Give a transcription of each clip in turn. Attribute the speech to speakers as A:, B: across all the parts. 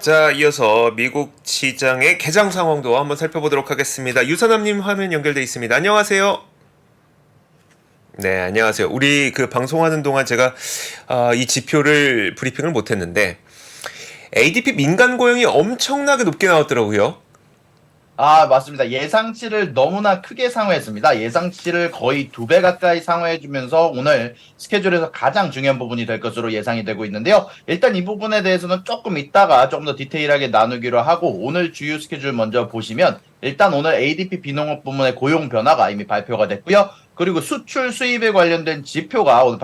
A: 자, 이어서 미국 시장의 개장 상황도 한번 살펴보도록 하겠습니다. 유선남님 화면 연결돼 있습니다. 안녕하세요. 네, 안녕하세요. 우리 그 방송하는 동안 제가 이 지표를 브리핑을 못했는데 ADP 민간 고용이 엄청나게 높게 나왔더라고요.
B: 맞습니다. 예상치를 너무나 크게 상회했습니다. 예상치를 거의 2배 가까이 상회해주면서 오늘 스케줄에서 가장 중요한 부분이 될 것으로 예상이 되고 있는데요. 일단 이 부분에 대해서는 조금 이따가 조금 더 디테일하게 나누기로 하고 오늘 주요 스케줄 먼저 보시면 일단 오늘 ADP 비농업 부문의 고용 변화가 이미 발표가 됐고요. 그리고 수출 수입에 관련된 지표가 오늘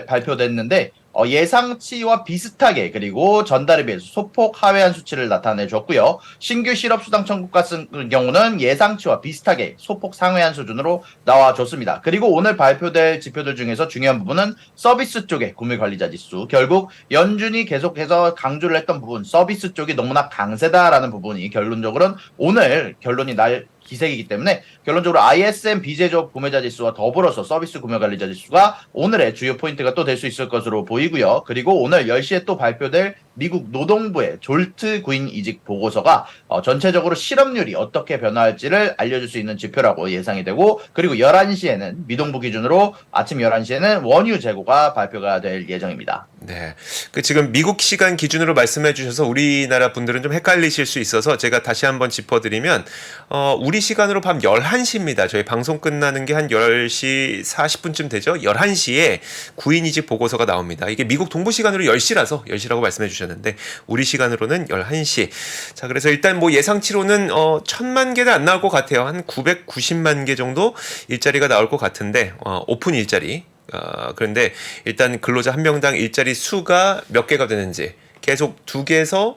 B: 발표됐는데 예상치와 비슷하게 그리고 전달에 비해서 소폭 하회한 수치를 나타내줬고요. 신규 실업수당 청구 같은 경우는 예상치와 비슷하게 소폭 상회한 수준으로 나와줬습니다. 그리고 오늘 발표될 지표들 중에서 중요한 부분은 서비스 쪽의 구매관리자 지수. 결국 연준이 계속해서 강조를 했던 부분, 서비스 쪽이 너무나 강세다라는 부분이 결론적으로는 오늘 결론이 날 기색이기 때문에 결론적으로 ISM 비제조업 구매자 지수와 더불어서 서비스 구매관리자 지수가 오늘의 주요 포인트가 또 될 수 있을 것으로 보이고요. 그리고 오늘 10시에 또 발표될 미국 노동부의 졸트 구인 이직 보고서가 전체적으로 실업률이 어떻게 변화할지를 알려줄 수 있는 지표라고 예상이 되고 그리고 11시에는 미동부 기준으로 아침 11시에는 원유 재고가 발표가 될 예정입니다.
A: 네. 그 지금 미국 시간 기준으로 말씀해 주셔서 우리나라 분들은 좀 헷갈리실 수 있어서 제가 다시 한번 짚어드리면, 우리 시간으로 밤 11시입니다. 저희 방송 끝나는 게 한 10시 40분쯤 되죠? 11시에 구인이직 보고서가 나옵니다. 이게 미국 동부 시간으로 10시라서 10시라고 말씀해 주셨는데, 우리 시간으로는 11시. 자, 그래서 일단 뭐 예상치로는, 1000만 개는 안 나올 것 같아요. 한 990만 개 정도 일자리가 나올 것 같은데, 오픈 일자리. 그런데 일단 근로자 한 명당 일자리 수가 몇 개가 되는지 계속 2개에서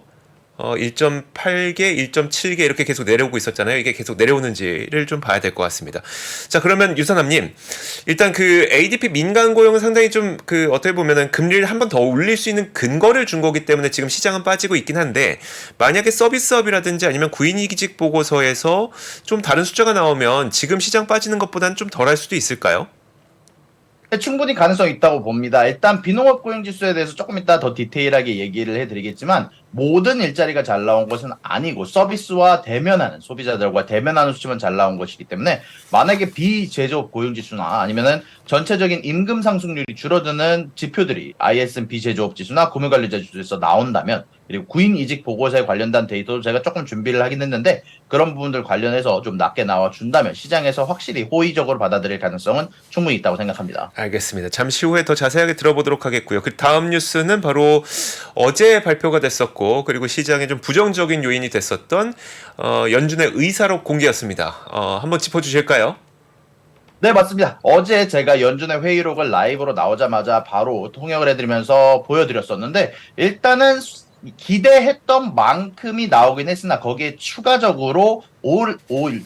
A: 1.8개, 1.7개 이렇게 계속 내려오고 있었잖아요. 이게 계속 내려오는지를 좀 봐야 될 것 같습니다. 자, 그러면 유선남님, 일단 그 ADP 민간 고용은 상당히 좀 그 어떻게 보면은 금리를 한 번 더 올릴 수 있는 근거를 준 거기 때문에 지금 시장은 빠지고 있긴 한데, 만약에 서비스업이라든지 아니면 구인이직 보고서에서 좀 다른 숫자가 나오면 지금 시장 빠지는 것보다는 좀 덜 할 수도 있을까요?
B: 충분히 가능성이 있다고 봅니다. 일단 비농업 고용 지수에 대해서 조금 이따 더 디테일하게 얘기를 해드리겠지만 모든 일자리가 잘 나온 것은 아니고 서비스와 대면하는 소비자들과 대면하는 수치만 잘 나온 것이기 때문에 만약에 비제조업 고용 지수나 아니면은 전체적인 임금 상승률이 줄어드는 지표들이 ISM 비제조업 지수나 구매관리자 지수에서 나온다면 그리고 구인 이직 보고서에 관련된 데이터도 제가 조금 준비를 하긴 했는데 그런 부분들 관련해서 좀 낮게 나와준다면 시장에서 확실히 호의적으로 받아들일 가능성은 충분히 있다고 생각합니다.
A: 알겠습니다. 잠시 후에 더 자세하게 들어보도록 하겠고요. 그 다음 뉴스는 바로 어제 발표가 됐었고 그리고 시장에 좀 부정적인 요인이 됐었던 연준의 의사록 공개였습니다. 한번 짚어주실까요?
B: 네, 맞습니다. 어제 제가 연준의 회의록을 라이브로 나오자마자 바로 통역을 해드리면서 보여드렸었는데 일단은 기대했던 만큼이 나오긴 했으나 거기에 추가적으로 올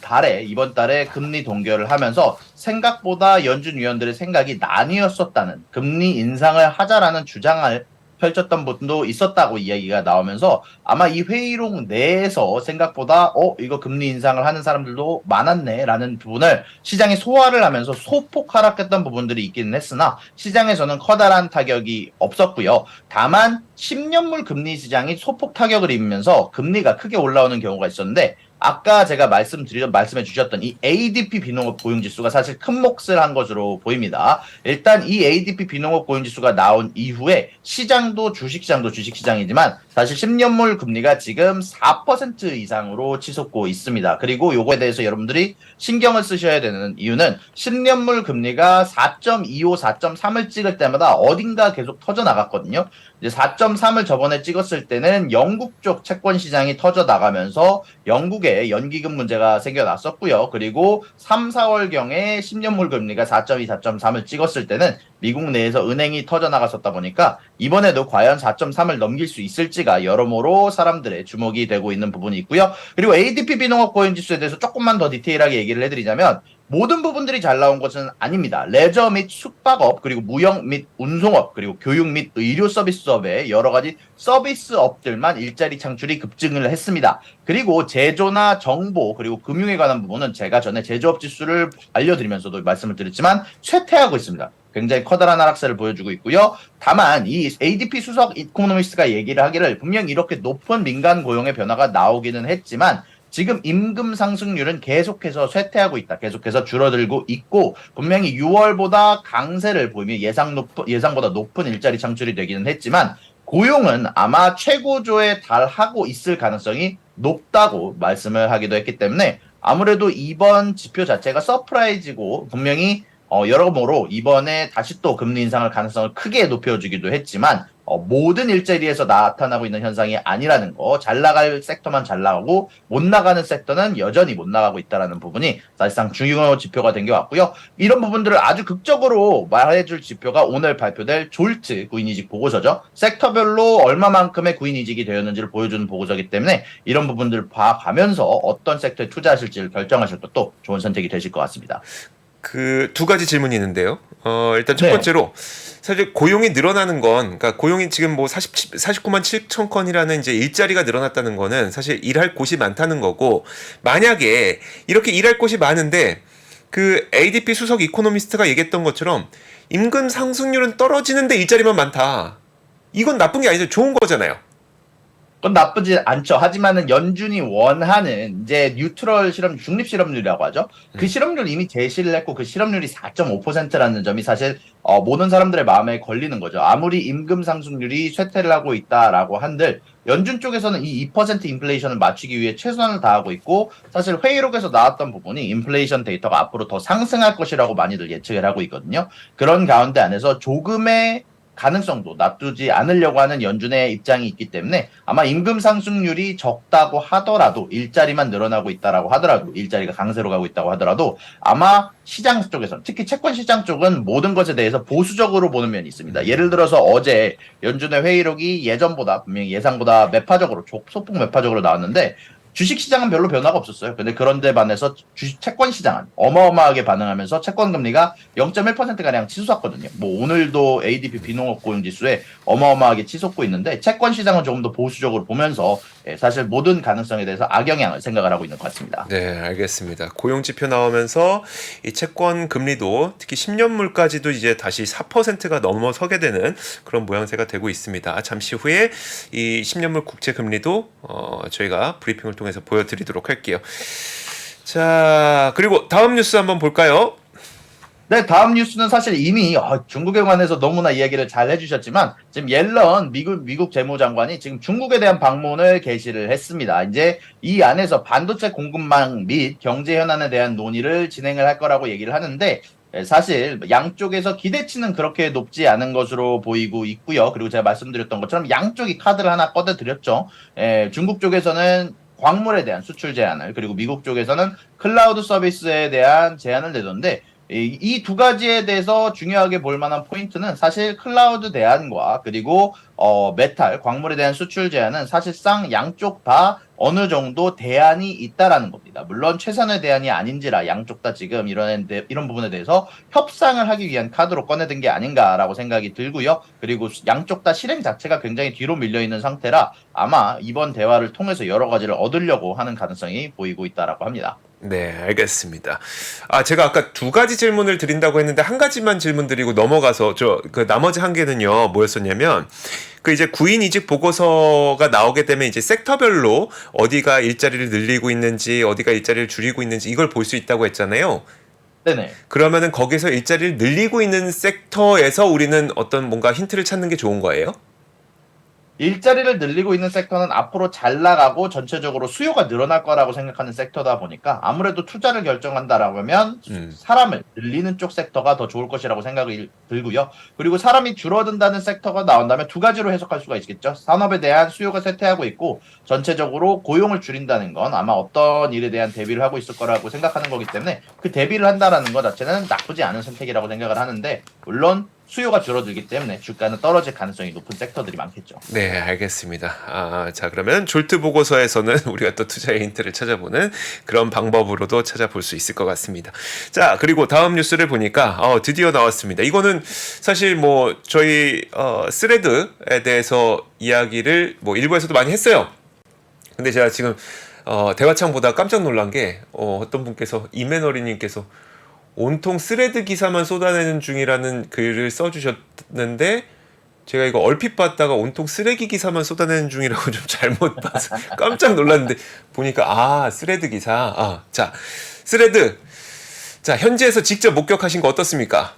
B: 달에 이번 달에 금리 동결을 하면서 생각보다 연준 위원들의 생각이 나뉘었었다는 금리 인상을 하자라는 주장을 펼쳤던 분도 있었다고 이야기가 나오면서 아마 이 회의록 내에서 생각보다 이거 금리 인상을 하는 사람들도 많았네라는 부분을 시장이 소화를 하면서 소폭 하락했던 부분들이 있기는 했으나 시장에서는 커다란 타격이 없었고요. 다만 10년물 금리 시장이 소폭 타격을 입으면서 금리가 크게 올라오는 경우가 있었는데 아까 제가 말씀해 주셨던 이 ADP 비농업 고용지수가 사실 큰 몫을 한 것으로 보입니다. 일단 이 ADP 비농업 고용지수가 나온 이후에 시장도 주식시장도 주식시장이지만 사실 10년물 금리가 지금 4% 이상으로 치솟고 있습니다. 그리고 요거에 대해서 여러분들이 신경을 쓰셔야 되는 이유는 10년물 금리가 4.25, 4.3을 찍을 때마다 어딘가 계속 터져 나갔거든요. 이제 4.3을 저번에 찍었을 때는 영국 쪽 채권 시장이 터져 나가면서 영국에 연기금 문제가 생겨났었고요. 그리고 3, 4월경에 10년물 금리가 4.2, 4.3을 찍었을 때는 미국 내에서 은행이 터져 나갔었다 보니까 이번에도 과연 4.3을 넘길 수 있을지가 여러모로 사람들의 주목이 되고 있는 부분이 있고요. 그리고 ADP 비농업 고용 지수에 대해서 조금만 더 디테일하게 얘기를 해드리자면 모든 부분들이 잘 나온 것은 아닙니다. 레저 및 숙박업, 그리고 무역 및 운송업, 그리고 교육 및 의료 서비스업의 여러 가지 서비스업들만 일자리 창출이 급증을 했습니다. 그리고 제조나 정보, 그리고 금융에 관한 부분은 제가 전에 제조업 지수를 알려드리면서도 말씀을 드렸지만 쇠퇴하고 있습니다. 굉장히 커다란 하락세를 보여주고 있고요. 다만 이 ADP 수석 이코노미스트가 얘기를 하기를 분명 이렇게 높은 민간 고용의 변화가 나오기는 했지만 지금 임금 상승률은 계속해서 쇠퇴하고 있다. 계속해서 줄어들고 있고 분명히 6월보다 강세를 보이며 예상보다 높은 일자리 창출이 되기는 했지만 고용은 아마 최고조에 달하고 있을 가능성이 높다고 말씀을 하기도 했기 때문에 아무래도 이번 지표 자체가 서프라이즈고 분명히 여러모로 이번에 다시 또 금리 인상할 가능성을 크게 높여주기도 했지만 모든 일자리에서 나타나고 있는 현상이 아니라는 거, 잘 나갈 섹터만 잘 나가고 못 나가는 섹터는 여전히 못 나가고 있다는 부분이 사실상 중요 지표가 된 것 같고요. 이런 부분들을 아주 극적으로 말해줄 지표가 오늘 발표될 졸트 구인이직 보고서죠. 섹터별로 얼마만큼의 구인이직이 되었는지를 보여주는 보고서이기 때문에 이런 부분들을 봐가면서 어떤 섹터에 투자하실지를 결정하실 것도 좋은 선택이 되실 것 같습니다.
A: 그 두 가지 질문이 있는데요. 일단 첫
B: 네.
A: 번째로 사실 고용이 늘어나는 건, 그러니까 고용이 지금 뭐 49만 7천 건이라는 이제 일자리가 늘어났다는 거는 사실 일할 곳이 많다는 거고, 만약에 이렇게 일할 곳이 많은데 그 ADP 수석 이코노미스트가 얘기했던 것처럼 임금 상승률은 떨어지는데 일자리만 많다. 이건 나쁜 게 아니죠. 좋은 거잖아요.
B: 그건 나쁘지 않죠. 하지만은 연준이 원하는 이제 뉴트럴 실업, 중립 실업률이라고 하죠. 그 실업률 이미 제시를 했고 그 실업률이 4.5%라는 점이 사실 모든 사람들의 마음에 걸리는 거죠. 아무리 임금 상승률이 쇠퇴를 하고 있다라고 한들 연준 쪽에서는 이 2% 인플레이션을 맞추기 위해 최선을 다하고 있고 사실 회의록에서 나왔던 부분이 인플레이션 데이터가 앞으로 더 상승할 것이라고 많이들 예측을 하고 있거든요. 그런 가운데 안에서 조금의 가능성도 놔두지 않으려고 하는 연준의 입장이 있기 때문에 아마 임금 상승률이 적다고 하더라도 일자리만 늘어나고 있다라고 하더라도 일자리가 강세로 가고 있다고 하더라도 아마 시장 쪽에서 특히 채권 시장 쪽은 모든 것에 대해서 보수적으로 보는 면이 있습니다. 예를 들어서 어제 연준의 회의록이 예전보다 분명히 예상보다 매파적으로 소폭 매파적으로 나왔는데 주식 시장은 별로 변화가 없었어요. 근데 그런데 반해서 채권 시장은 어마어마하게 반응하면서 채권 금리가 0.1%가량 치솟았거든요. 뭐 오늘도 ADP 비농업 고용 지수에 어마어마하게 치솟고 있는데 채권 시장은 조금 더 보수적으로 보면서 사실 모든 가능성에 대해서 악영향을 생각을 하고 있는 것 같습니다.
A: 네, 알겠습니다. 고용 지표 나오면서 이 채권 금리도 특히 10년물까지도 이제 다시 4%가 넘어서게 되는 그런 모양새가 되고 있습니다. 잠시 후에 이 10년물 국채 금리도 저희가 브리핑을 통해서 보여드리도록 할게요. 자, 그리고 다음 뉴스 한번 볼까요?
B: 네, 다음 뉴스는 사실 이미 중국에 관해서 너무나 이야기를 잘 해주셨지만 지금 옐런 미국 재무장관이 지금 중국에 대한 방문을 개시를 했습니다. 이제 이 안에서 반도체 공급망 및 경제 현안에 대한 논의를 진행을 할 거라고 얘기를 하는데 사실 양쪽에서 기대치는 그렇게 높지 않은 것으로 보이고 있고요. 그리고 제가 말씀드렸던 것처럼 양쪽이 카드를 하나 꺼내드렸죠. 중국 쪽에서는 광물에 대한 수출 제한을 그리고 미국 쪽에서는 클라우드 서비스에 대한 제한을 내던데 이 두 가지에 대해서 중요하게 볼 만한 포인트는 사실 클라우드 대안과 그리고 메탈, 광물에 대한 수출 제한은 사실상 양쪽 다 어느 정도 대안이 있다라는 겁니다. 물론 최선의 대안이 아닌지라 양쪽 다 지금 이런 부분에 대해서 협상을 하기 위한 카드로 꺼내든 게 아닌가라고 생각이 들고요. 그리고 양쪽 다 실행 자체가 굉장히 뒤로 밀려 있는 상태라 아마 이번 대화를 통해서 여러 가지를 얻으려고 하는 가능성이 보이고 있다라고 합니다.
A: 네, 알겠습니다. 제가 아까 두 가지 질문을 드린다고 했는데 한 가지만 질문 드리고 넘어가서 그 나머지 한 개는요, 뭐였었냐면, 그 이제 구인 이직 보고서가 나오게 되면 이제 섹터별로 어디가 일자리를 늘리고 있는지, 어디가 일자리를 줄이고 있는지 이걸 볼 수 있다고 했잖아요.
B: 네네.
A: 그러면은 거기서 일자리를 늘리고 있는 섹터에서 우리는 어떤 뭔가 힌트를 찾는 게 좋은 거예요?
B: 일자리를 늘리고 있는 섹터는 앞으로 잘 나가고 전체적으로 수요가 늘어날 거라고 생각하는 섹터다 보니까 아무래도 투자를 결정한다라고 하면 사람을 늘리는 쪽 섹터가 더 좋을 것이라고 생각이 들고요. 그리고 사람이 줄어든다는 섹터가 나온다면 두 가지로 해석할 수가 있겠죠. 산업에 대한 수요가 쇠퇴하고 있고 전체적으로 고용을 줄인다는 건 아마 어떤 일에 대한 대비를 하고 있을 거라고 생각하는 거기 때문에 그 대비를 한다라는 것 자체는 나쁘지 않은 선택이라고 생각을 하는데 물론 수요가 줄어들기 때문에 주가는 떨어질 가능성이 높은 섹터들이 많겠죠.
A: 네, 알겠습니다. 자, 그러면 졸트 보고서에서는 우리가 또 투자의 힌트를 찾아보는 그런 방법으로도 찾아볼 수 있을 것 같습니다. 자, 그리고 다음 뉴스를 보니까 드디어 나왔습니다. 이거는 사실 뭐 저희 스레드에 대해서 이야기를 뭐 일부에서도 많이 했어요. 근데 제가 지금 대화창 보다 깜짝 놀란 게 어떤 분께서 이메너리님께서 온통 스레드 기사만 쏟아내는 중이라는 글을 써주셨는데 제가 이거 얼핏 봤다가 온통 쓰레기 기사만 쏟아내는 중이라고 좀 잘못 봐서 깜짝 놀랐는데 보니까 스레드 기사. 자, 스레드. 자, 현지에서 직접 목격하신 거 어떻습니까?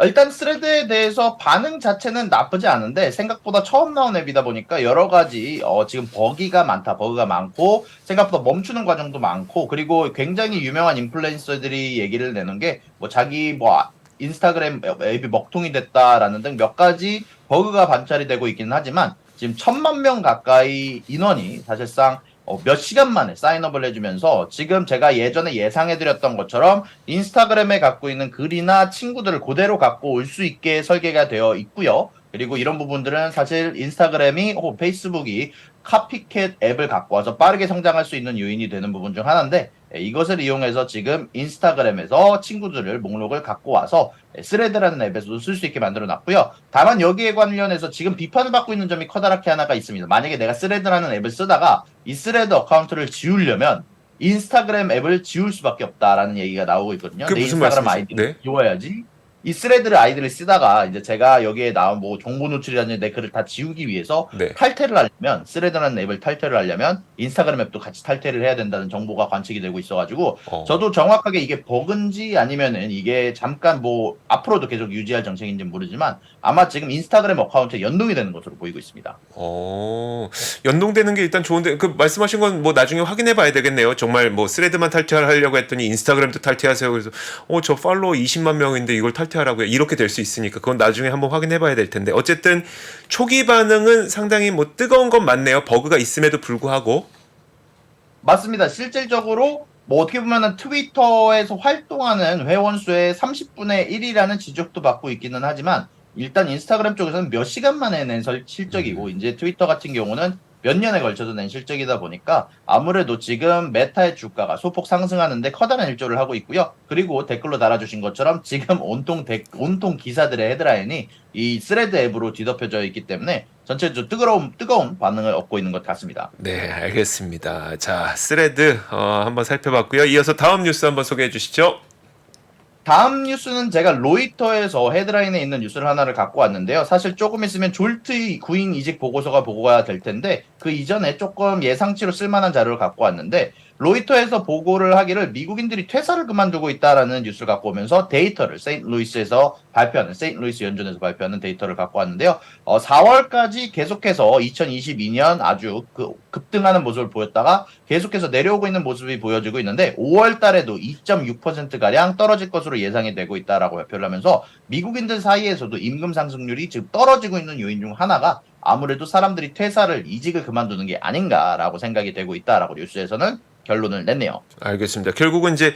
B: 일단 스레드에 대해서 반응 자체는 나쁘지 않은데 생각보다 처음 나온 앱이다 보니까 여러 가지 지금 버기가 많고 생각보다 멈추는 과정도 많고 그리고 굉장히 유명한 인플루엔서들이 얘기를 내는 게 뭐 자기 뭐 인스타그램 앱이 먹통이 됐다라는 등 몇 가지 버그가 관찰이 되고 있기는 하지만 지금 1,000만 명 가까이 인원이 사실상 몇 시간 만에 사인업을 해주면서 지금 제가 예전에 예상해드렸던 것처럼 인스타그램에 갖고 있는 글이나 친구들을 그대로 갖고 올 수 있게 설계가 되어 있고요. 그리고 이런 부분들은 사실 인스타그램이 혹은 페이스북이 카피캣 앱을 갖고 와서 빠르게 성장할 수 있는 요인이 되는 부분 중 하나인데 이것을 이용해서 지금 인스타그램에서 친구들을 목록을 갖고 와서 스레드라는 앱에서도 쓸 수 있게 만들어 놨고요. 다만 여기에 관련해서 지금 비판을 받고 있는 점이 커다랗게 하나가 있습니다. 만약에 내가 스레드라는 앱을 쓰다가 이 스레드 어카운트를 지우려면 인스타그램 앱을 지울 수밖에 없다라는 얘기가 나오고 있거든요.
A: 그게
B: 내
A: 무슨
B: 인스타그램
A: 말씀이세요?
B: 아이디를
A: 네.
B: 지워야지. 이 스레드를 아이디를 쓰다가 이제 제가 여기에 나온 뭐 정보 노출이라든지 내 글을 다 지우기 위해서
A: 네.
B: 탈퇴를 하려면 스레드라는 앱을 탈퇴를 하려면 인스타그램 앱도 같이 탈퇴를 해야 된다는 정보가 관측이 되고 있어가지고 저도 정확하게 이게 버그인지 아니면은 이게 잠깐 뭐 앞으로도 계속 유지할 정책인지 모르지만 아마 지금 인스타그램 어카운트에 연동이 되는 것으로 보이고 있습니다.
A: 연동되는 게 일단 좋은데 그 말씀하신 건 뭐 나중에 확인해 봐야 되겠네요. 정말 뭐 스레드만 탈퇴하려고 했더니 인스타그램도 탈퇴하세요. 그래서 저 팔로워 20만 명인데 이걸 탈퇴하라고요. 이렇게 될 수 있으니까 그건 나중에 한번 확인해 봐야 될 텐데 어쨌든 초기 반응은 상당히 뭐 뜨거운 건 맞네요. 버그가 있음에도 불구하고.
B: 맞습니다. 실질적으로 뭐 어떻게 보면은 트위터에서 활동하는 회원 수의 30분의 1이라는 지적도 받고 있기는 하지만 일단 인스타그램 쪽에서는 몇 시간 만에 낸 실적이고 이제 트위터 같은 경우는 몇 년에 걸쳐서 낸 실적이다 보니까 아무래도 지금 메타의 주가가 소폭 상승하는데 커다란 일조를 하고 있고요. 그리고 댓글로 달아주신 것처럼 지금 온통 기사들의 헤드라인이 이 스레드 앱으로 뒤덮여져 있기 때문에 전체적으로 뜨거운 반응을 얻고 있는 것 같습니다.
A: 네, 알겠습니다. 자, 스레드 한번 살펴봤고요. 이어서 다음 뉴스 한번 소개해 주시죠.
B: 다음 뉴스는 제가 로이터에서 헤드라인에 있는 뉴스를 하나를 갖고 왔는데요. 사실 조금 있으면 졸트 구인 이직 보고서가 보고가 될 텐데 그 이전에 조금 예상치로 쓸만한 자료를 갖고 왔는데 로이터에서 보고를 하기를 미국인들이 퇴사를 그만두고 있다라는 뉴스를 갖고 오면서 데이터를 세인트루이스에서 발표하는 세인트루이스 연준에서 발표하는 데이터를 갖고 왔는데요. 4월까지 계속해서 2022년 아주 급등하는 모습을 보였다가 계속해서 내려오고 있는 모습이 보여지고 있는데 5월 달에도 2.6%가량 떨어질 것으로 예상이 되고 있다라고 발표를 하면서 미국인들 사이에서도 임금 상승률이 지금 떨어지고 있는 요인 중 하나가 아무래도 사람들이 이직을 그만두는 게 아닌가라고 생각이 되고 있다라고 뉴스에서는 결론을 냈네요.
A: 알겠습니다. 결국은 이제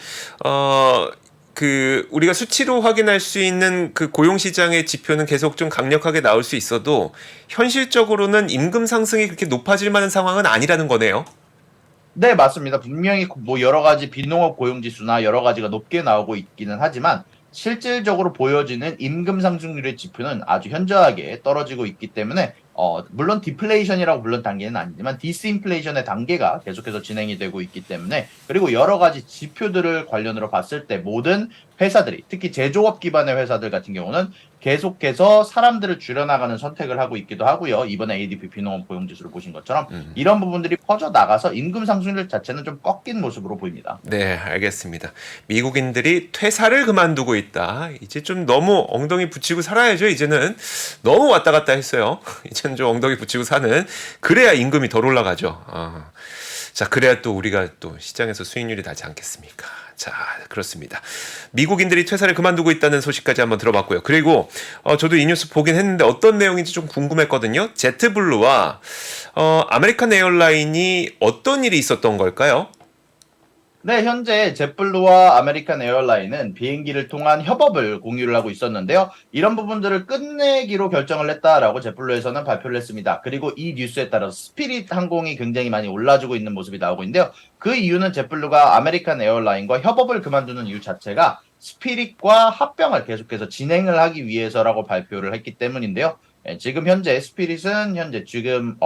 A: 우리가 수치로 확인할 수 있는 그 고용 시장의 지표는 계속 좀 강력하게 나올 수 있어도 현실적으로는 임금 상승이 그렇게 높아질 만한 상황은 아니라는 거네요.
B: 네, 맞습니다. 분명히 뭐 여러 가지 비농업 고용 지수나 여러 가지가 높게 나오고 있기는 하지만 실질적으로 보여지는 임금 상승률의 지표는 아주 현저하게 떨어지고 있기 때문에 물론 디플레이션이라고 불른 단계는 아니지만 디스인플레이션의 단계가 계속해서 진행이 되고 있기 때문에 그리고 여러 가지 지표들을 관련으로 봤을 때 모든 회사들이 특히 제조업 기반의 회사들 같은 경우는 계속해서 사람들을 줄여나가는 선택을 하고 있기도 하고요. 이번에 ADP 비농업 고용지수를 보신 것처럼 이런 부분들이 퍼져나가서 임금 상승률 자체는 좀 꺾인 모습으로 보입니다.
A: 네, 알겠습니다. 미국인들이 퇴사를 그만두고 있다. 이제 좀 너무 엉덩이 붙이고 살아야죠. 이제는 너무 왔다 갔다 했어요. 이제는 좀 엉덩이 붙이고 사는 그래야 임금이 덜 올라가죠. 자, 그래야 또 우리가 또 시장에서 수익률이 나지 않겠습니까? 자, 그렇습니다. 미국인들이 퇴사를 그만두고 있다는 소식까지 한번 들어봤고요. 그리고 저도 이 뉴스 보긴 했는데 어떤 내용인지 좀 궁금했거든요. 제트블루와 아메리칸 에어라인이 어떤 일이 있었던 걸까요?
B: 네, 현재 jetblue와 아메리칸 에어라인은 비행기를 통한 협업을 공유를 하고 있었는데요. 이런 부분들을 끝내기로 결정을 했다라고 jetblue에서는 발표를 했습니다. 그리고 이 뉴스에 따라서 스피릿 항공이 굉장히 많이 올라주고 있는 모습이 나오고 있는데요. 그 이유는 jetblue가 아메리칸 에어라인과 협업을 그만두는 이유 자체가 스피릿과 합병을 계속해서 진행을 하기 위해서라고 발표를 했기 때문인데요. 예, 지금 현재 스피릿은 현재 지금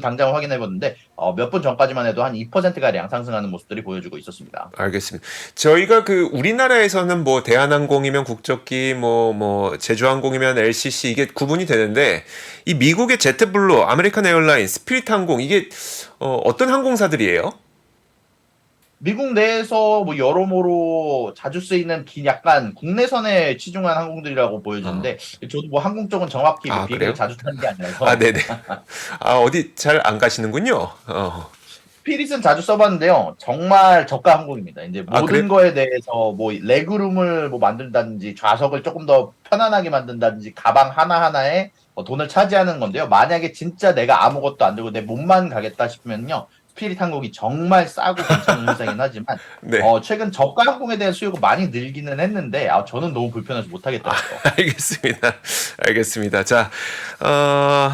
B: 당장 확인해 봤는데 몇 분 전까지만 해도 한 2%가량 상승하는 모습들이 보여주고 있었습니다.
A: 알겠습니다. 저희가 그 우리나라에서는 뭐 대한항공이면 국적기, 뭐 제주항공이면 LCC 이게 구분이 되는데 이 미국의 제트블루, 아메리칸 에어라인, 스피릿 항공 이게 어떤 항공사들이에요?
B: 미국 내에서 뭐 여러모로 자주 쓰이는 약간 국내선에 치중한 항공들이라고
A: 어.
B: 보여지는데 저도 뭐 항공 쪽은 정확히 뭐
A: 아,
B: 비행기를
A: 그래요?
B: 자주 타는 게
A: 아,
B: 아니라서
A: 네네. 아, 어디 잘 안 가시는군요.
B: 스피릿은 자주 써봤는데요. 정말 저가 항공입니다. 이제
A: 아, 그래?
B: 모든 거에 대해서 뭐 레그룸을 뭐 만든다든지 좌석을 조금 더 편안하게 만든다든지 가방 하나하나에 돈을 차지하는 건데요. 만약에 진짜 내가 아무것도 안 들고 내 몸만 가겠다 싶으면요. 스피릿 항공이 정말 싸고 괜찮은 회사이긴 하지만
A: 네.
B: 최근 저가 항공에 대한 수요가 많이 늘기는 했는데 저는 너무 불편해서 못 하겠더라고요.
A: 알겠습니다. 알겠습니다. 자, 어,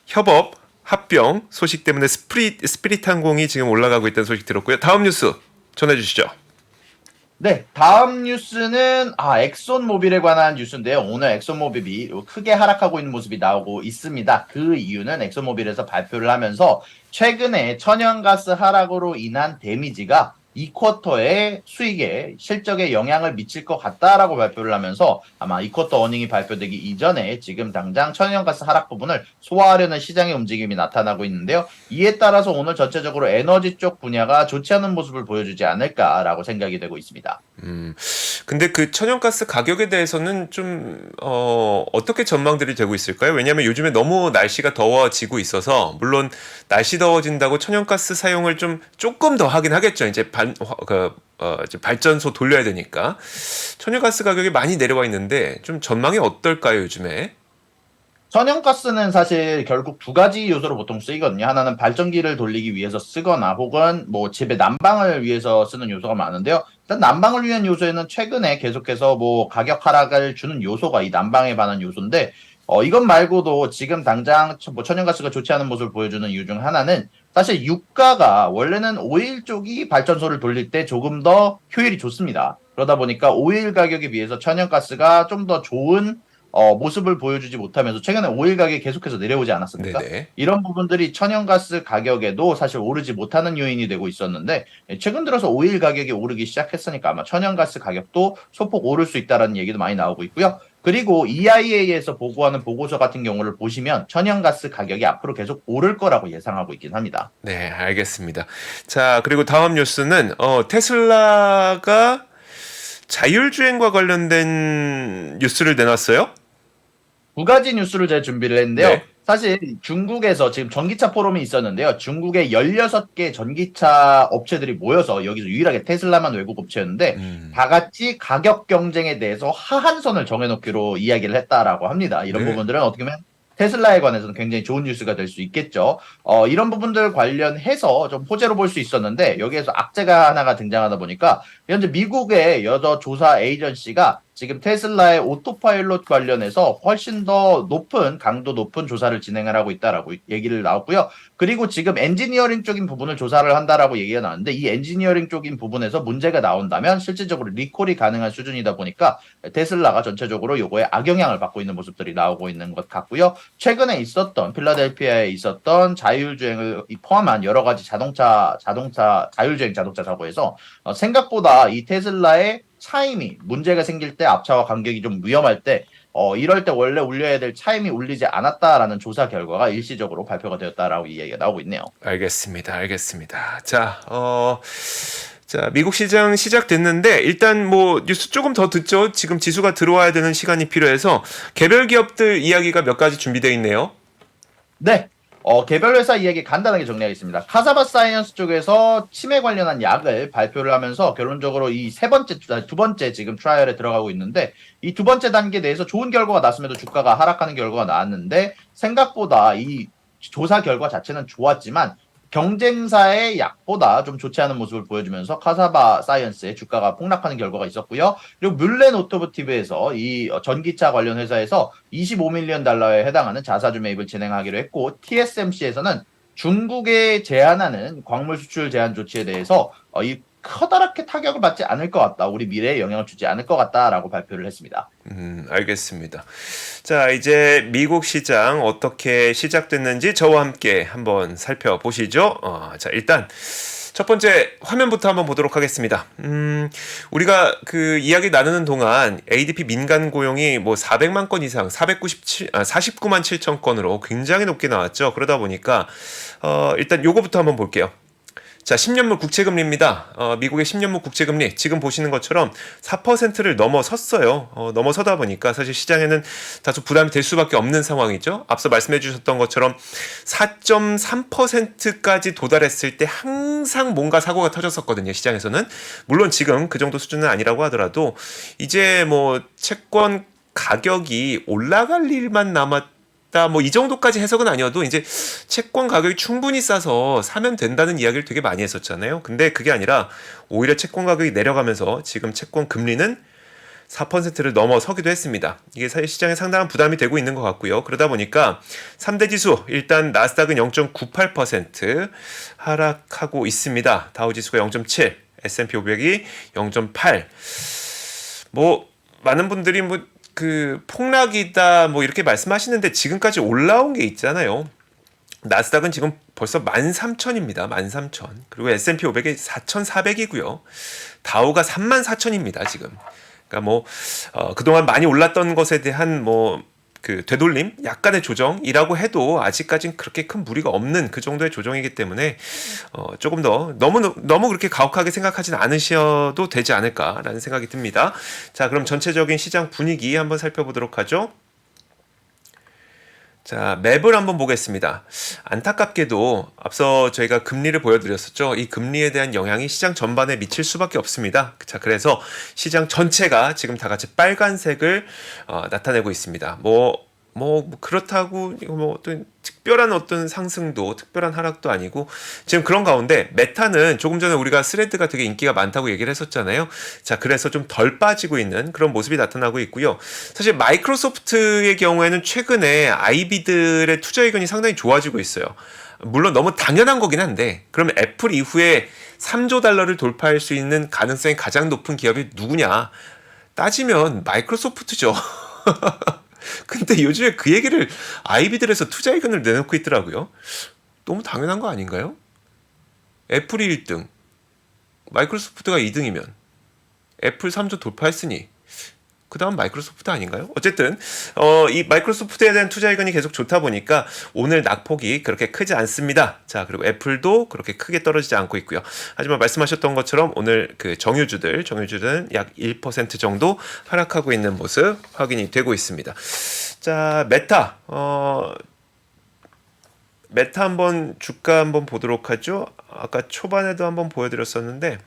A: 협업, 합병 소식 때문에 스피릿 항공이 지금 올라가고 있다는 소식 들었고요. 다음 뉴스 전해주시죠.
B: 네, 다음 뉴스는 엑손모빌에 관한 뉴스인데요. 오늘 엑손모빌이 크게 하락하고 있는 모습이 나오고 있습니다. 그 이유는 엑손모빌에서 발표를 하면서 최근에 천연가스 하락으로 인한 데미지가 이 쿼터의 수익에 실적에 영향을 미칠 것 같다라고 발표를 하면서 아마 이 쿼터 어닝이 발표되기 이전에 지금 당장 천연가스 하락 부분을 소화하려는 시장의 움직임이 나타나고 있는데요. 이에 따라서 오늘 전체적으로 에너지 쪽 분야가 좋지 않은 모습을 보여주지 않을까라고 생각이 되고 있습니다.
A: 근데 그 천연가스 가격에 대해서는 좀 어떻게 전망들이 되고 있을까요? 왜냐하면 요즘에 너무 날씨가 더워지고 있어서 물론 날씨 더워진다고 천연가스 사용을 좀 조금 더 하긴 하겠죠. 이제 발전소 돌려야 되니까 천연가스 가격이 많이 내려와 있는데 좀 전망이 어떨까요, 요즘에?
B: 천연가스는 사실 결국 두 가지 요소로 보통 쓰이거든요. 하나는 발전기를 돌리기 위해서 쓰거나 혹은 뭐 집에 난방을 위해서 쓰는 요소가 많은데요. 일단 난방을 위한 요소에는 최근에 계속해서 뭐 가격 하락을 주는 요소가 이 난방에 관한 요소인데 이것 말고도 지금 당장 뭐 천연가스가 좋지 않은 모습을 보여주는 이유 중 하나는 사실 유가가 원래는 오일 쪽이 발전소를 돌릴 때 조금 더 효율이 좋습니다. 그러다 보니까 오일 가격에 비해서 천연가스가 좀 더 좋은 모습을 보여주지 못하면서 최근에 오일 가격이 계속해서 내려오지 않았습니까?
A: 네네.
B: 이런 부분들이 천연가스 가격에도 사실 오르지 못하는 요인이 되고 있었는데 최근 들어서 오일 가격이 오르기 시작했으니까 아마 천연가스 가격도 소폭 오를 수 있다라는 얘기도 많이 나오고 있고요. 그리고 EIA에서 보고하는 보고서 같은 경우를 보시면 천연가스 가격이 앞으로 계속 오를 거라고 예상하고 있긴 합니다.
A: 네, 알겠습니다. 자, 그리고 다음 뉴스는 테슬라가 자율주행과 관련된 뉴스를 내놨어요?
B: 두 가지 뉴스를 제가 준비를 했는데요.
A: 네.
B: 사실 중국에서 지금 전기차 포럼이 있었는데요. 중국의 16개 전기차 업체들이 모여서 여기서 유일하게 테슬라만 외국 업체였는데
A: 음,
B: 다 같이 가격 경쟁에 대해서 하한선을 정해놓기로 이야기를 했다라고 합니다. 이런
A: 네.
B: 부분들은 어떻게 보면 테슬라에 관해서는 굉장히 좋은 뉴스가 될 수 있겠죠. 이런 부분들 관련해서 좀 호재로 볼 수 있었는데 여기에서 악재가 하나가 등장하다 보니까 현재 미국의 여러 조사 에이전시가 지금 테슬라의 오토파일럿 관련해서 훨씬 더 강도 높은 조사를 진행을 하고 있다라고 얘기를 나왔고요. 그리고 지금 엔지니어링 쪽인 부분을 조사를 한다라고 얘기가 나왔는데 이 엔지니어링 쪽인 부분에서 문제가 나온다면 실질적으로 리콜이 가능한 수준이다 보니까 테슬라가 전체적으로 요거에 악영향을 받고 있는 모습들이 나오고 있는 것 같고요. 최근에 있었던 필라델피아에 있었던 자율주행을 포함한 여러 가지 자율주행 자동차 사고에서 생각보다 이 테슬라의 차임이 문제가 생길 때 앞차와 간격이 좀 위험할 때 이럴 때 원래 울려야 될 차임이 울리지 않았다라는 조사 결과가 일시적으로 발표가 되었다라고 이야기가 나오고 있네요.
A: 알겠습니다. 알겠습니다. 자, 미국 시장 시작됐는데 일단 뭐 뉴스 조금 더 듣죠. 지금 지수가 들어와야 되는 시간이 필요해서 개별 기업들 이야기가 몇 가지 준비되어 있네요.
B: 네. 개별 회사 이야기 간단하게 정리하겠습니다. 카사바 사이언스 쪽에서 치매 관련한 약을 발표를 하면서 결론적으로 이 두 번째 지금 트라이얼에 들어가고 있는데 이 두 번째 단계에 대해서 좋은 결과가 났음에도 주가가 하락하는 결과가 나왔는데 생각보다 이 조사 결과 자체는 좋았지만 경쟁사의 약보다 좀 좋지 않은 모습을 보여주면서 카사바 사이언스의 주가가 폭락하는 결과가 있었고요. 그리고 뮬렌 오토모티브에서 이 전기차 관련 회사에서 25밀리언 달러에 해당하는 자사주 매입을 진행하기로 했고, TSMC에서는 중국에 제한하는 광물 수출 제한 조치에 대해서 이 커다랗게 타격을 받지 않을 것 같다. 우리 미래에 영향을 주지 않을 것 같다라고 발표를 했습니다.
A: 알겠습니다. 자, 이제 미국 시장 어떻게 시작됐는지 저와 함께 한번 살펴보시죠. 자, 일단 첫 번째 화면부터 한번 보도록 하겠습니다. 우리가 그 이야기 나누는 동안 ADP 민간 고용이 뭐 400만 건 이상, 49만 7천 건으로 굉장히 높게 나왔죠. 그러다 보니까 일단 요거부터 한번 볼게요. 자, 10년물 국채금리입니다. 미국의 10년물 국채금리 지금 보시는 것처럼 4%를 넘어섰어요. 넘어서다 보니까 사실 시장에는 다소 부담이 될 수밖에 없는 상황이죠. 앞서 말씀해 주셨던 것처럼 4.3%까지 도달했을 때 항상 뭔가 사고가 터졌었거든요. 시장에서는. 물론 지금 그 정도 수준은 아니라고 하더라도 이제 뭐 채권 가격이 올라갈 일만 남았 뭐 이 정도까지 해석은 아니어도 이제 채권 가격이 충분히 싸서 사면 된다는 이야기를 되게 많이 했었잖아요. 근데 그게 아니라 오히려 채권 가격이 내려가면서 지금 채권 금리는 4%를 넘어서기도 했습니다. 이게 사실 시장에 상당한 부담이 되고 있는 것 같고요. 그러다 보니까 3대 지수 일단 나스닥은 0.98% 하락하고 있습니다. 다우지수가 0.7, S&P 500이 0.8. 뭐 많은 분들이 그 폭락이다 뭐 이렇게 말씀하시는데 지금까지 올라온 게 있잖아요. 나스닥은 지금 벌써 13,000입니다. 13,000. 그리고 S&P 500이 4,400이고요. 다우가 34,000입니다. 지금. 그러니까 뭐 그동안 많이 올랐던 것에 대한 뭐 그 되돌림, 약간의 조정이라고 해도 아직까진 그렇게 큰 무리가 없는 그 정도의 조정이기 때문에 조금 더 너무 그렇게 가혹하게 생각하지는 않으셔도 되지 않을까라는 생각이 듭니다. 자, 그럼 전체적인 시장 분위기 한번 살펴보도록 하죠. 자, 맵을 한번 보겠습니다. 안타깝게도 앞서 저희가 금리를 보여드렸었죠. 이 금리에 대한 영향이 시장 전반에 미칠 수밖에 없습니다. 자, 그래서 시장 전체가 지금 다 같이 빨간색을 나타내고 있습니다. 그렇다고 뭐 어떤 특별한 어떤 상승도 특별한 하락도 아니고 지금 그런 가운데 메타는 조금 전에 우리가 스레드가 되게 인기가 많다고 얘기를 했었잖아요. 자, 그래서 좀 덜 빠지고 있는 그런 모습이 나타나고 있고요. 사실 마이크로소프트의 경우에는 최근에 아이비들의 투자 의견이 상당히 좋아지고 있어요. 물론 너무 당연한 거긴 한데 그러면 애플 이후에 3조 달러를 돌파할 수 있는 가능성이 가장 높은 기업이 누구냐 따지면 마이크로소프트죠. 근데 요즘에 그 얘기를 아이비들에서 투자 의견을 내놓고 있더라고요. 너무 당연한 거 아닌가요? 애플이 1등, 마이크로소프트가 2등이면 애플 3조 돌파했으니 그 다음 마이크로소프트 아닌가요? 어쨌든 이 마이크로소프트에 대한 투자 의견이 계속 좋다 보니까 오늘 낙폭이 그렇게 크지 않습니다. 자, 그리고 애플도 그렇게 크게 떨어지지 않고 있고요. 하지만 말씀하셨던 것처럼 오늘 그 정유주들은 약 1% 정도 하락하고 있는 모습 확인이 되고 있습니다. 자, 메타 한번 주가 한번 보도록 하죠. 아까 초반에도 한번 보여드렸었는데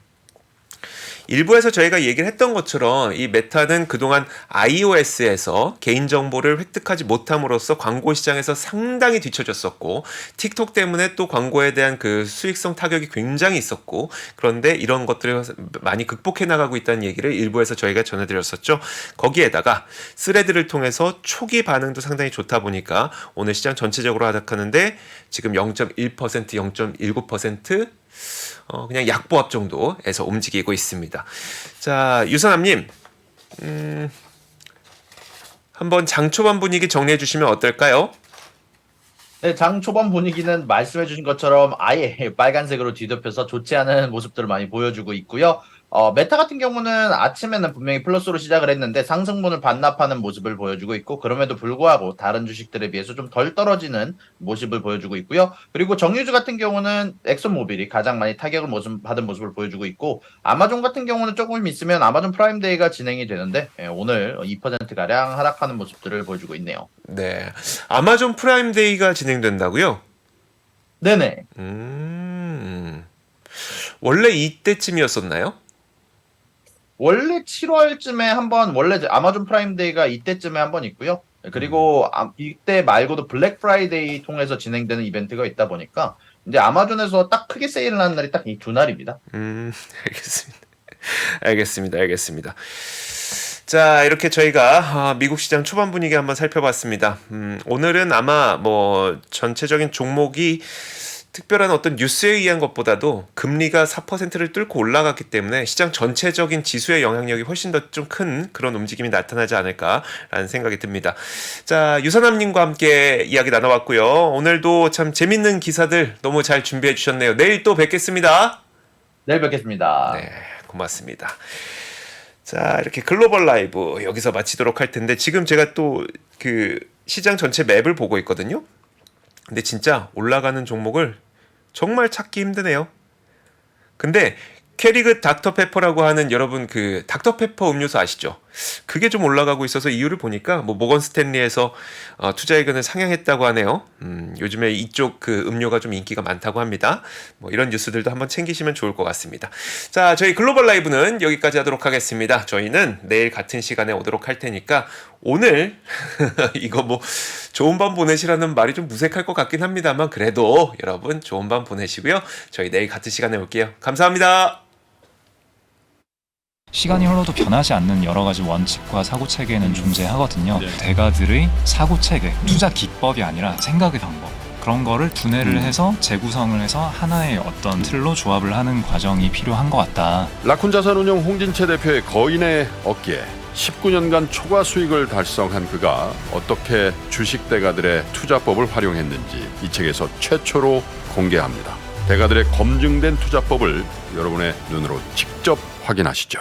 A: 일부에서 저희가 얘기를 했던 것처럼 이 메타는 그동안 iOS에서 개인정보를 획득하지 못함으로써 광고 시장에서 상당히 뒤처졌었고 틱톡 때문에 또 광고에 대한 그 수익성 타격이 굉장히 있었고 그런데 이런 것들을 많이 극복해 나가고 있다는 얘기를 일부에서 저희가 전해드렸었죠. 거기에다가 스레드를 통해서 초기 반응도 상당히 좋다 보니까 오늘 시장 전체적으로 하락하는데 지금 0.1%, 0.19% 그냥 약보합 정도에서 움직이고 있습니다. 자, 유선남님, 한번 장 초반 분위기 정리해 주시면 어떨까요?
B: 네, 장 초반 분위기는 말씀해주신 것처럼 아예 빨간색으로 뒤덮여서 좋지 않은 모습들을 많이 보여주고 있고요. 메타 같은 경우는 아침에는 분명히 플러스로 시작을 했는데 상승분을 반납하는 모습을 보여주고 있고 그럼에도 불구하고 다른 주식들에 비해서 좀 덜 떨어지는 모습을 보여주고 있고요. 그리고 정유주 같은 경우는 엑소모빌이 가장 많이 타격을 받은 모습을 보여주고 있고 아마존 같은 경우는 조금 있으면 아마존 프라임데이가 진행이 되는데 오늘 2%가량 하락하는 모습들을 보여주고 있네요.
A: 네, 아마존 프라임데이가 진행된다고요?
B: 네네.
A: 원래 이때쯤이었었나요?
B: 원래 7월쯤에 한번 원래 이제 아마존 프라임데이가 이때쯤에 한번 있고요. 그리고 이때 말고도 블랙 프라이데이 통해서 진행되는 이벤트가 있다 보니까 이제 아마존에서 딱 크게 세일을 하는 날이 딱 이 두 날입니다.
A: 알겠습니다. 알겠습니다. 자, 이렇게 저희가 미국 시장 초반 분위기 한번 살펴봤습니다. 오늘은 아마 뭐 전체적인 종목이 특별한 어떤 뉴스에 의한 것보다도 금리가 4%를 뚫고 올라갔기 때문에 시장 전체적인 지수의 영향력이 훨씬 더 좀 큰 그런 움직임이 나타나지 않을까라는 생각이 듭니다. 자, 유선남님과 함께 이야기 나눠봤고요. 오늘도 참 재밌는 기사들 너무 잘 준비해 주셨네요. 내일 또 뵙겠습니다.
B: 내일 뵙겠습니다.
A: 네, 고맙습니다. 자, 이렇게 글로벌 라이브 여기서 마치도록 할 텐데 지금 제가 또 그 시장 전체 맵을 보고 있거든요. 근데 진짜 올라가는 종목을 정말 찾기 힘드네요. 근데 캐리그 닥터페퍼라고 하는 여러분 그 닥터페퍼 음료수 아시죠? 그게 좀 올라가고 있어서 이유를 보니까 뭐 모건 스탠리에서 투자의견을 상향했다고 하네요. 요즘에 이쪽 그 음료가 좀 인기가 많다고 합니다. 뭐 이런 뉴스들도 한번 챙기시면 좋을 것 같습니다. 자, 저희 글로벌 라이브는 여기까지 하도록 하겠습니다. 저희는 내일 같은 시간에 오도록 할 테니까 오늘 이거 뭐 좋은 밤 보내시라는 말이 좀 무색할 것 같긴 합니다만 그래도 여러분 좋은 밤 보내시고요. 저희 내일 같은 시간에 올게요. 감사합니다.
C: 시간이 흘러도 변하지 않는 여러 가지 원칙과 사고 체계는 존재하거든요. 대가들의 사고 체계, 투자 기법이 아니라 생각의 방법. 그런 거를 분해를 해서 재구성을 해서 하나의 어떤 틀로 조합을 하는 과정이 필요한 것 같다.
D: 라쿤 자산운용 홍진채 대표의 거인의 어깨에 19년간 초과 수익을 달성한 그가 어떻게 주식 대가들의 투자법을 활용했는지 이 책에서 최초로 공개합니다. 대가들의 검증된 투자법을 여러분의 눈으로 직접 확인하시죠.